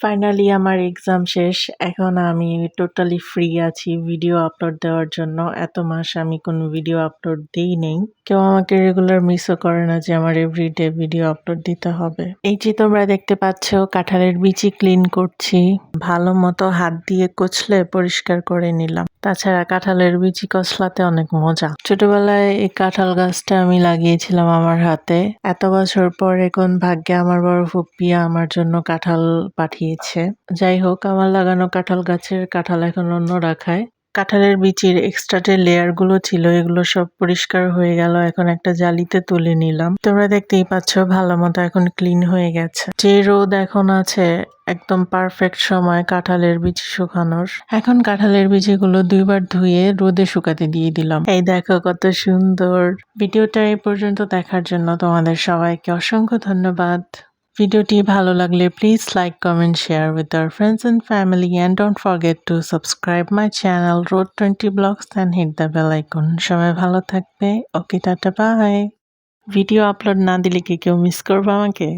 Finally আমার exam শেষ। এখন আমি টোটালি ফ্রি আছি ভিডিও আপলোড দেওয়ার জন্য। এত মাস আমি কোনো ভিডিও আপলোড দেই নাই। কেউ আমাকে রেগুলার মিসও করে না যে আমার এভরিডে ভিডিও আপলোড দিতে হবে। এই যে তোমরা দেখতে পাচ্ছ কাঁঠালের বিচি ক্লিন করছি। ভালো মতো হাত দিয়ে কচলে পরিষ্কার করে নিলাম। তাছাড়া কাঁঠালের বিচি কচলাতে অনেক মজা। ছোটবেলায় এই কাঁঠাল গাছটা আমি লাগিয়েছিলাম আমার হাতে। এত বছর পর এখন ভাগ্যে আমার বড় ফুপ্পিয়া আমার জন্য কাঁঠাল পাঠিয়েছে। যাই হোক, আমার লাগানো কাঁঠাল গাছের কাঁঠাল এখন অন্যরা খায়। কাঁঠালের বিচির এক্সট্রা যে লেয়ার গুলো ছিল এগুলো সব পরিষ্কার হয়ে গেল। এখন একটা জালিতে তুলে নিলাম। তোমরা দেখতেই পাচ্ছ ভালো মতো এখন ক্লিন হয়ে গেছে। যে রোদ এখন আছে একদম পারফেক্ট সময় কাঁঠালের বিচি শুকানোর। এখন কাঁঠালের বিচিগুলো 2বার ধুয়ে রোদে শুকাতে দিয়ে দিলাম। এই দেখো কত সুন্দর। ভিডিওটা এই পর্যন্ত দেখার জন্য তোমাদের সবাইকে অসংখ্য ধন্যবাদ। ভিডিওটি ভালো লাগলে please like, comment, share with our friends and family and don't forget to subscribe my channel Road 20 Vlogs and hit the bell icon. সবাই ভালো থাকবে। ওকে, টাটা, বাই। ভিডিও আপলোড না দিলে কি কেউ মিস করবে আমাকে?